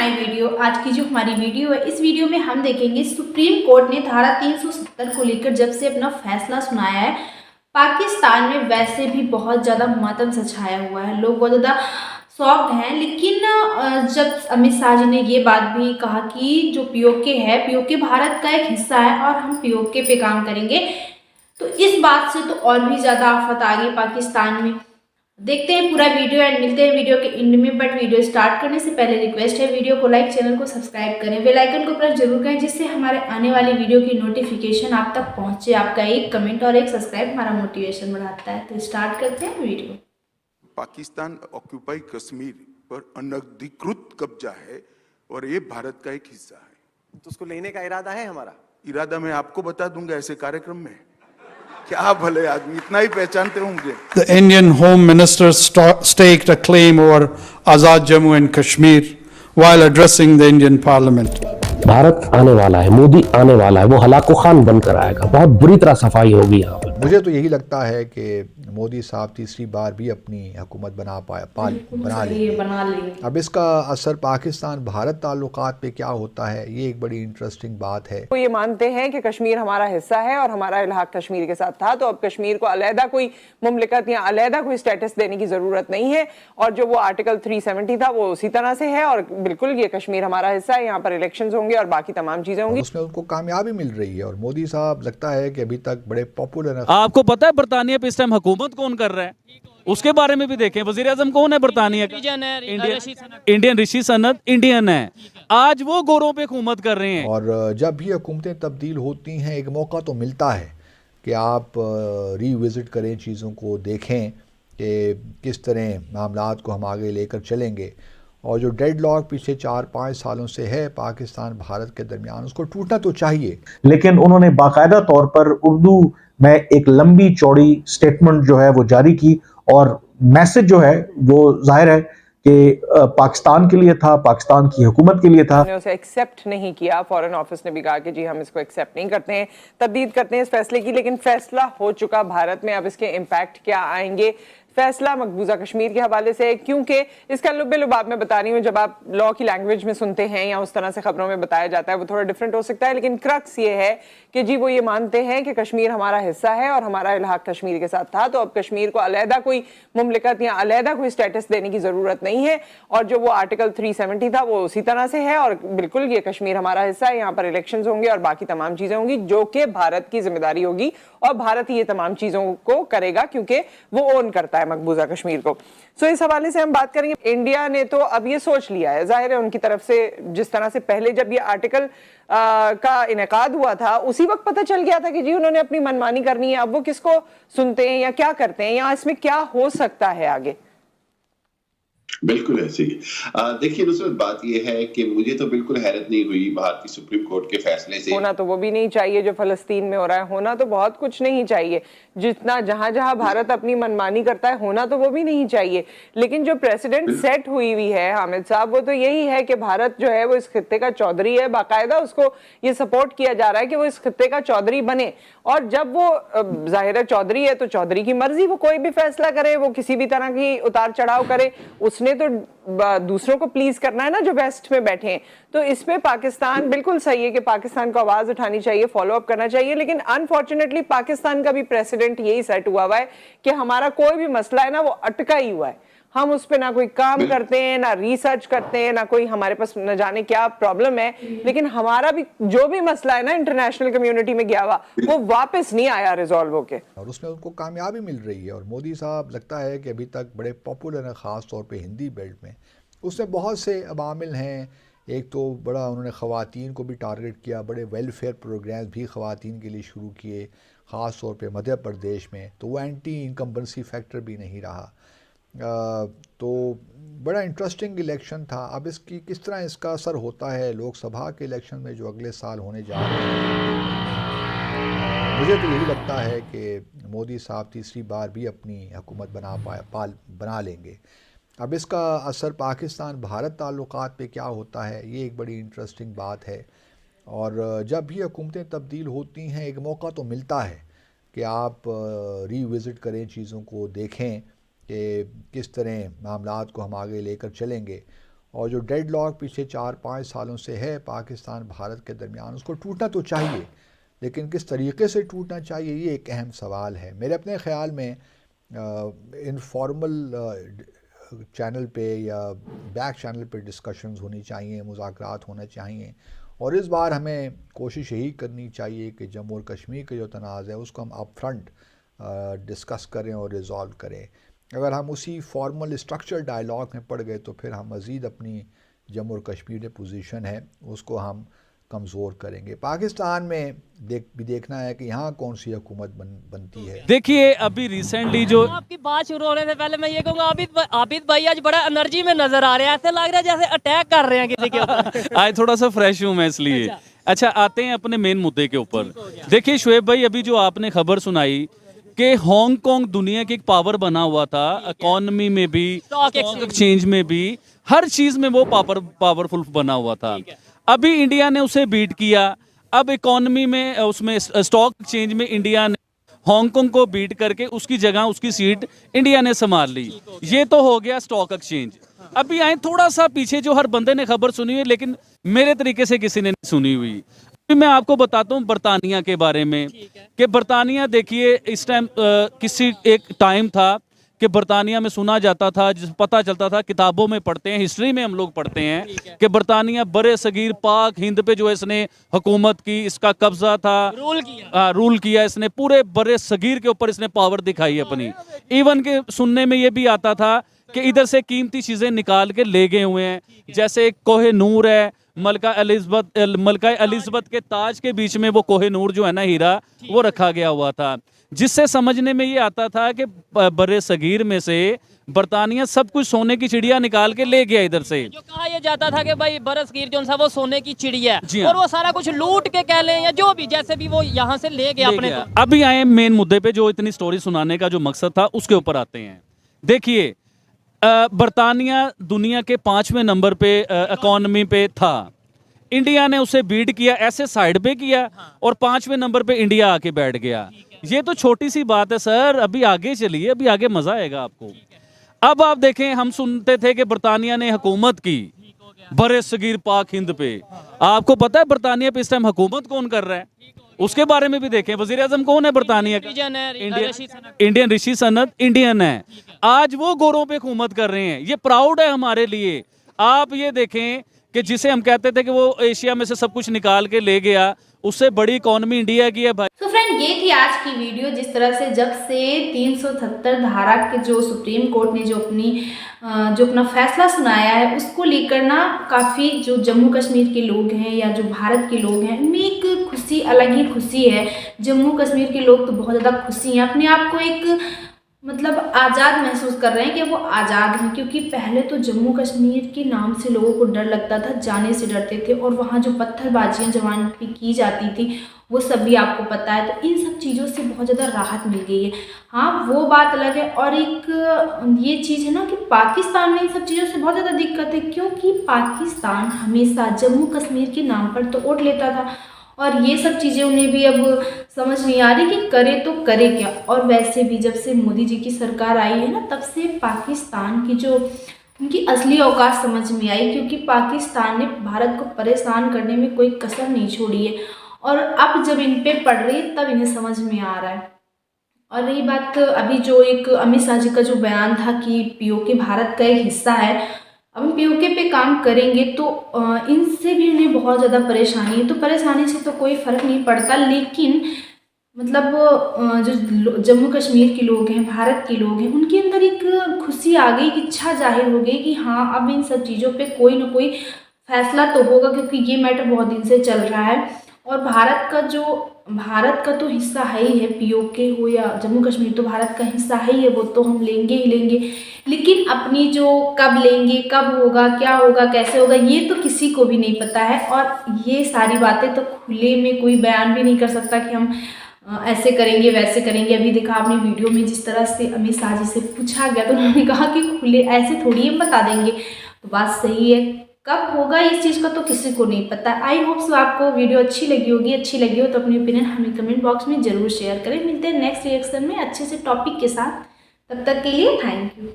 My video. आज की जो हमारी वीडियो है, इस वीडियो में हम देखेंगे सुप्रीम कोर्ट ने धारा 370 को लेकर जब से अपना फैसला सुनाया है, पाकिस्तान में वैसे भी बहुत ज़्यादा मातम सा छाया हुआ है। लोग बहुत ज़्यादा शॉक्ड हैं। लेकिन जब अमित शाह जी ने ये बात भी कहा कि जो पीओके है, पीओके भारत का एक हिस्सा है और हम पीओके पे काम करेंगे, तो इस बात से तो और भी ज़्यादा आफत आ गई पाकिस्तान में। देखते हैं पूरा वीडियो एंड मिलते हैं वीडियो के एंड में। बट वीडियो स्टार्ट करने से पहले रिक्वेस्ट है, वीडियो को लाइक, चैनल को सब्सक्राइब करें, बेल आइकन को प्रेस जरूर करें, जिससे हमारे आने वाली वीडियो की नोटिफिकेशन आप तक पहुंचे। आपका एक कमेंट और एक सब्सक्राइब हमारा मोटिवेशन बढ़ाता है। तो स्टार्ट करते हैं वीडियो। पाकिस्तान ऑक्यूपाई कश्मीर पर अनधिकृत कब्जा है और ये भारत का एक हिस्सा है। तो उसको लेने का इरादा है हमारा। इरादा मैं आपको बता दूंगा ऐसे कार्यक्रम में। क्या भले आदमी, इतना ही पहचानते होंगे। The Indian Home Minister staked a claim over Azad Jammu and Kashmir while addressing the Indian Parliament. Bharat आने वाला है, मोदी आने वाला है, वो हलाको खान बनकर आएगा। बहुत बुरी तरह सफाई होगी यहाँ पर। मुझे तो यही लगता है कि मोदी साहब तीसरी बार भी अपनी हुकूमत बना लेंगे। अब इसका असर पाकिस्तान भारत ताल्लुकात पे क्या होता है, ये एक बड़ी इंटरेस्टिंग बात है। वो ये मानते हैं कि कश्मीर हमारा हिस्सा है और हमारा इलाहाक कश्मीर के साथ था, तो अब कश्मीर को अलहदा कोई मुमलिकत या अलहदा कोई स्टेटस देने की जरूरत नहीं है। और जो वो आर्टिकल 370 था वो उसी तरह से है और बिल्कुल ये कश्मीर हमारा हिस्सा है, यहाँ पर इलेक्शंस होंगे और बाकी तमाम चीजें होंगी। उसमें उनको कामयाबी मिल रही है और मोदी साहब लगता है कि अभी तक बड़े पॉपुलर हैं। आपको पता है बरतानिया पे इस टाइम हुकूमत कौन कर रहा है, उसके बारे में भी देखें। वजीर आजम कौन है बरतानिया का? इंडियन ऋषि सनत इंडियन है। आज वो गोरों पे हुकूमत कर रहे हैं। और जब भी हुकूमतें तब्दील होती हैं, एक मौका तो मिलता है कि आप रीविजिट करें, चीज़ों को देखें कि किस तरह मामलात को हम आगे लेकर चलेंगे। और जो डेडलॉक पिछले 4-5 सालों से है पाकिस्तान भारत के दरमियान, उसको टूटना तो चाहिए। लेकिन उन्होंने बाकायदा तौर पर उर्दू में एक लंबी चौड़ी स्टेटमेंट जो है वो जारी की और मैसेज जो है वो जाहिर है कि पाकिस्तान के लिए था, पाकिस्तान की हुकूमत के लिए था। उसे एक्सेप्ट नहीं किया। फॉरेन ऑफिस ने भी कहा कि जी हम इसको एक्सेप्ट नहीं करते हैं, तब्दील करते हैं इस फैसले की। लेकिन फैसला हो चुका भारत में, अब इसके इम्पैक्ट क्या आएंगे। फैसला मकबूजा कश्मीर के हवाले से, क्योंकि इसका लुब-ए-लुबाब मैं बता रही हूँ, जब आप लॉ की लैंग्वेज में सुनते हैं या उस तरह से खबरों में बताया जाता है वो थोड़ा डिफरेंट हो सकता है। लेकिन क्रक्स ये है कि जी वो ये मानते हैं कि कश्मीर हमारा हिस्सा है और हमारा इलाहाक कश्मीर के साथ था, तो अब कश्मीर को अलहदा कोई मुमलिकत या अलहदा कोई स्टेटस देने की जरूरत नहीं है। और जो वो आर्टिकल 370 था वो उसी तरह से है और बिल्कुल ये कश्मीर हमारा हिस्सा है, यहाँ पर इलेक्शंस होंगे और बाकी तमाम चीजें होंगी, जो कि भारत की जिम्मेदारी होगी और भारत ये तमाम चीजों को करेगा क्योंकि वो ओन करता है मकबूजा कश्मीर को। सो इस हवाले से हम बात करेंगे। इंडिया ने तो अब ये सोच लिया है, जाहिर है उनकी तरफ से, जिस तरह से पहले जब ये आर्टिकल का इनेकाद हुआ था उसी वक्त पता चल गया था कि जी उन्होंने अपनी मनमानी करनी है। अब वो किसको सुनते हैं या क्या करते हैं या इसमें क्या हो सकता है आगे। बिल्कुल ऐसे ही। देखिए नुसरत, बात यह है कि मुझे तो बिल्कुल हैरत नहीं हुई भारत की सुप्रीम कोर्ट के फैसले से। होना तो वो भी नहीं चाहिए जो फलस्तीन में हो रहा है, होना तो बहुत कुछ नहीं चाहिए। जितना जहां जहां भारत अपनी मनमानी करता है होना तो वो भी नहीं चाहिए। लेकिन जो प्रेसिडेंट सेट हुई है हामिद साहब, वो तो यही है कि भारत जो है वो इस खित्ते का चौधरी है, बाकायदा उसको ये सपोर्ट किया जा रहा है कि वो इस खित्ते का चौधरी बने। और जब वो जाहिर है चौधरी है तो चौधरी की मर्जी, वो कोई भी फैसला करे, वो किसी भी तरह की उतार चढ़ाव करे, उसने तो दूसरों को प्लीज करना है ना जो वेस्ट में बैठे हैं। तो इसमें पाकिस्तान बिल्कुल सही है कि पाकिस्तान को आवाज उठानी चाहिए, फॉलो अप करना चाहिए। लेकिन अनफॉर्चुनेटली पाकिस्तान का भी प्रेसिडेंट यही सेट हुआ है कि हमारा कोई भी मसला है ना वो अटका ही हुआ है। हम उस पर ना कोई काम करते हैं, ना रिसर्च करते हैं, ना कोई हमारे पास न जाने क्या प्रॉब्लम है। लेकिन हमारा भी जो भी मसला है ना इंटरनेशनल कम्युनिटी में गया हुआ, वो वापस नहीं आया रिजॉल्व होके। और उसमें उनको कामयाबी मिल रही है और मोदी साहब लगता है कि अभी तक बड़े पॉपुलर हैं, ख़ास तौर पे हिंदी बेल्ट में। उसमें बहुत से अवामिल हैं। एक तो बड़ा उन्होंने ख़वातीन को भी टारगेट किया, बड़े वेलफेयर प्रोग्राम्स भी ख़वातीन के लिए शुरू किए, ख़ास तौर पे मध्य प्रदेश में। तो वो एंटी इनकम्बेंसी फैक्टर भी नहीं रहा। तो बड़ा इंटरेस्टिंग इलेक्शन था। अब इसकी किस तरह इसका असर होता है लोकसभा के इलेक्शन में जो अगले साल होने जा रहे हैं। मुझे तो यही लगता है कि मोदी साहब तीसरी बार भी अपनी हुकूमत बना लेंगे। अब इसका असर पाकिस्तान भारत ताल्लुकात पे क्या होता है, ये एक बड़ी इंटरेस्टिंग बात है। और जब भी हुकूमतें तब्दील होती हैं, एक मौका तो मिलता है कि आप रीविज़िट करें, चीज़ों को देखें कि किस तरह मामलात को हम आगे लेकर चलेंगे। और जो डेडलॉक पिछले 4-5 सालों से है पाकिस्तान भारत के दरमियान, उसको टूटना तो चाहिए, लेकिन किस तरीके से टूटना चाहिए ये एक अहम सवाल है। मेरे अपने ख़्याल में इनफॉर्मल चैनल पे या बैक चैनल पे डिस्कशंस होनी चाहिए, मुज़ाकरात होने चाहिए, और इस बार हमें कोशिश यही करनी चाहिए कि जम्मू और कश्मीर के जो तनाज़ है उसको हम अप फ्रंट डिस्कस करें और रिज़ॉल्व करें। अगर हम उसी फॉर्मल स्ट्रक्चर डायलॉग में पड़ गए तो फिर हम मज़ीद अपनी जम्मू और कश्मीर की पोजीशन है उसको हम कमज़ोर करेंगे। पाकिस्तान में देखना है कि यहाँ कौन सी हुकूमत बनती है। देखिए अभी रिसेंटली जो आपकी बात शुरू होने से पहले मैं ये कहूँगा, आबिद भाई आज बड़ा एनर्जी में नजर आ रहे हैं, ऐसे लग रहा है जैसे अटैक कर रहे हैं किसी के ऊपर। आज थोड़ा सा फ्रेश हूँ मैं इसलिए। अच्छा आते हैं अपने मेन मुद्दे के ऊपर। देखिए शुएब भाई, अभी जो आपने खबर सुनाई कि हांगकांग दुनिया की एक पावर बना हुआ था, इकोनॉमी में भी, स्टॉक एक्सचेंज में भी, हर चीज में वो पावरफुल बना हुआ था। अभी इंडिया ने उसे बीट किया। अब इकोनॉमी में, उसमें स्टॉक एक्सचेंज में इंडिया ने हांगकांग को बीट करके उसकी जगह, उसकी सीट इंडिया ने संभाल ली। ये तो हो गया स्टॉक एक्सचेंज। अभी आए थोड़ा सा पीछे, जो हर बंदे ने खबर सुनी हुई लेकिन मेरे तरीके से किसी ने नहीं सुनी हुई। मैं आपको बताता हूँ बरतानिया के बारे में कि बरतानिया, देखिए इस टाइम किसी एक टाइम था कि बरतानिया में सुना जाता था, जिस पता चलता था, किताबों में पढ़ते हैं, हिस्ट्री में हम लोग पढ़ते हैं कि बरतानिया बड़े सगीर पाक हिंद पे जो इसने हुकूमत की, इसका कब्जा था, रूल किया इसने, पूरे बड़े सगीर के ऊपर इसने पावर दिखाई अपनी। इवन के सुनने में ये भी आता था कि इधर से कीमती चीजें निकाल के ले गए हुए हैं, जैसे कोहे नूर है, मलका एलिज़ाबेथ के ताज के बीच में वो कोहे नूर जो है ना, हीरा, वो रखा गया हुआ था, जिससे समझने में ये आता था कि बड़े सगीर में से बरतानिया सब कुछ सोने की चिड़िया निकाल के ले गया इधर से। जो कहा यह जाता था कि भाई बरसगीर जो वो सोने की चिड़िया है, और वो सारा कुछ लूट के कह लें या जो भी, जैसे भी वो यहाँ से ले गया अपने को। अभी आए मेन मुद्दे पे, जो इतनी स्टोरी सुनाने का जो मकसद था उसके ऊपर आते हैं। देखिए बरतानिया दुनिया के 5वें नंबर पे इकोनॉमी पे था, इंडिया ने उसे बीट किया, ऐसे साइड पे किया, और 5वें नंबर पे इंडिया आके बैठ गया। ये तो छोटी सी बात है सर, अभी आगे चलिए, अभी आगे मजा आएगा आपको। अब आप देखें, हम सुनते थे कि बरतानिया ने हुकूमत की बड़े सगीर पाक हिंद पे। आपको पता है बरतानिया पे इस टाइम हुकूमत कौन कर रहा है? उसके बारे में भी देखें। वजीर आजम कौन है बरतानिया का? इंडियन ऋषि सनत इंडियन है। आज वो गोरों पे हुकूमत कर रहे हैं, ये प्राउड है हमारे लिए। आप ये देखें कि जिसे हम कहते थे कि वो एशिया में से सब कुछ निकाल के ले गया, उससे बड़ी इकोनॉमी इंडिया की है भाई। तो फ्रेंड, ये थी आज की वीडियो। जिस तरह से जब से 377 धारा के जो सुप्रीम कोर्ट ने जो अपना फैसला सुनाया है, उसको लेकर ना काफ़ी जो जम्मू कश्मीर के लोग हैं या जो भारत के लोग हैं, उनमें एक खुशी, अलग ही खुशी है। जम्मू कश्मीर के लोग तो बहुत ज़्यादा खुशी हैं, अपने आप को एक मतलब आज़ाद महसूस कर रहे हैं कि वो आज़ाद हैं। क्योंकि पहले तो जम्मू कश्मीर के नाम से लोगों को डर लगता था, जाने से डरते थे, और वहाँ जो पत्थरबाजियाँ जवान पे की जाती थी वो सब भी आपको पता है। तो इन सब चीज़ों से बहुत ज़्यादा राहत मिल गई है। हाँ, वो बात अलग है। और एक ये चीज़ है ना कि पाकिस्तान में इन सब चीज़ों से बहुत ज़्यादा दिक्कत है, क्योंकि पाकिस्तान हमेशा जम्मू कश्मीर के नाम पर तो वोट लेता था, और ये सब चीज़ें उन्हें भी अब समझ नहीं आ रही कि करे तो करे क्या। और वैसे भी जब से मोदी जी की सरकार आई है ना, तब से पाकिस्तान की जो उनकी असली औकात समझ में आई, क्योंकि पाकिस्तान ने भारत को परेशान करने में कोई कसर नहीं छोड़ी है। और अब जब इन पे पड़ रही है तब इन्हें समझ में आ रहा है। और रही बात अभी जो एक अमित शाह जी का जो बयान था कि पीओके भारत का एक हिस्सा है, अब हम पीओके पे काम करेंगे तो इनसे भी उन्हें बहुत ज़्यादा परेशानी है। तो परेशानी से तो कोई फ़र्क नहीं पड़ता, लेकिन मतलब जो जम्मू कश्मीर के लोग हैं, भारत के लोग हैं, उनके अंदर एक खुशी आ गई, इच्छा जाहिर हो गई कि हाँ, अब इन सब चीज़ों पे कोई ना कोई फैसला तो होगा, क्योंकि ये मैटर बहुत दिन से चल रहा है। और भारत का तो हिस्सा है ही है, पीओके हो या जम्मू कश्मीर तो भारत का हिस्सा है ही है, वो तो हम लेंगे ही लेंगे। लेकिन अपनी जो कब लेंगे, कब होगा, क्या होगा, कैसे होगा, ये तो किसी को भी नहीं पता है। और ये सारी बातें तो खुले में कोई बयान भी नहीं कर सकता कि हम ऐसे करेंगे, वैसे करेंगे। अभी देखा आपने वीडियो में जिस तरह से अमित शाह जी से पूछा गया, तो उन्होंने कहा कि खुले ऐसे थोड़ी हम बता देंगे। तो बात सही है, कब होगा इस चीज़ का तो किसी को नहीं पता। आई होप सो आपको वीडियो अच्छी लगी होगी। अच्छी लगी हो तो अपनी ओपिनियन हमें कमेंट बॉक्स में ज़रूर शेयर करें। मिलते हैं नेक्स्ट रिएक्शन में अच्छे से टॉपिक के साथ। तब तक के लिए थैंक यू।